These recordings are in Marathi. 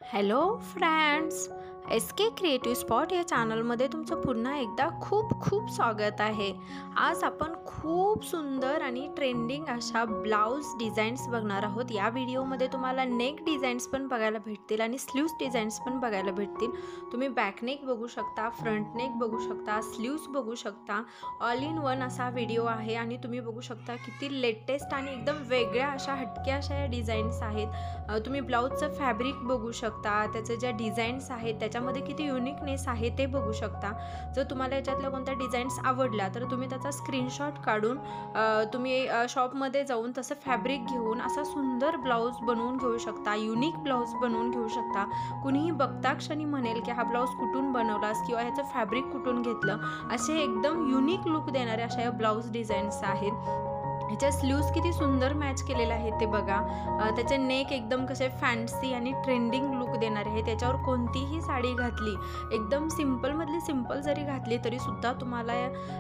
हॅलो फ्रेंड्स, एस के क्रिएटिव्ह स्पॉट या चॅनलमध्ये तुमचं पुन्हा एकदा खूप खूप स्वागत आहे। आज आपण खूप सुंदर आणि ट्रेंडिंग अशा ब्लाउज डिझाईन्स बघणार आहोत। या व्हिडिओमध्ये तुम्हाला नेक डिझाईन्स पण बघायला भेटतील आणि स्लीव्स डिझाईन्स पण बघायला भेटतील। तुम्ही बॅक नेक बघू शकता, फ्रंट नेक बघू शकता, स्लीव्स बघू शकता। ऑल इन वन असा व्हिडिओ आहे आणि तुम्ही बघू शकता किती लेटेस्ट आणि एकदम वेगळ्या अशा हटक्या अशा या डिझाईन्स आहेत। तुम्ही ब्लाउजचं फॅब्रिक बघू शकता, त्याचे ज्या डिझाईन्स आहेत त्याच्यामध्ये किती युनिकनेस आहे ते बघू शकता। जर तुम्हाला याच्यातल्या कोणत्या डिझाईन्स आवडल्या तर तुम्ही त्याचा स्क्रीनशॉट काढून तुम्ही शॉपमध्ये जाऊन तसं फॅब्रिक घेऊन असा सुंदर ब्लाउज बनवून घेऊ शकता, युनिक ब्लाउज बनवून घेऊ शकता। कुणीही बघता क्षणी म्हणेल की हा ब्लाउज कुठून बनवलास किंवा ह्याचं फॅब्रिक कुठून घेतलं, असे एकदम युनिक लुक देणारे अशा या ब्लाउज डिझाईन्स आहेत। ह्याच्या स्लीव्स किती सुंदर मॅच केलेले आहेत ते बघा। त्याचे नेक एकदम कसे फॅन्सी आणि ट्रेंडिंग लुक देणारे आहे। त्याच्यावर कोणतीही साडी घातली, एकदम सिंपलमधली सिंपल जरी घातली तरी सुद्धा तुम्हाला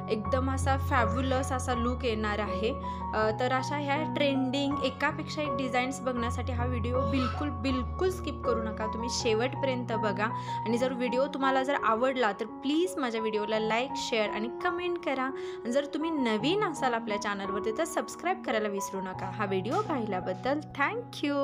एकदम असा फॅब्युलस असा लुक येणार आहे। तर अशा ह्या ट्रेंडिंग एकापेक्षा एक डिझाईन्स बघण्यासाठी हा व्हिडिओ बिलकुल स्किप करू नका, तुम्ही शेवटपर्यंत बघा। आणि जर व्हिडिओ तुम्हाला जर आवडला तर प्लीज माझ्या व्हिडिओला लाईक, शेअर आणि कमेंट करा। जर तुम्ही नवीन असाल आपल्या चॅनलवरती तर सबस्क्राईब करायला विसरू नका। हा व्हिडिओ पाहिल्याबद्दल थँक्यू।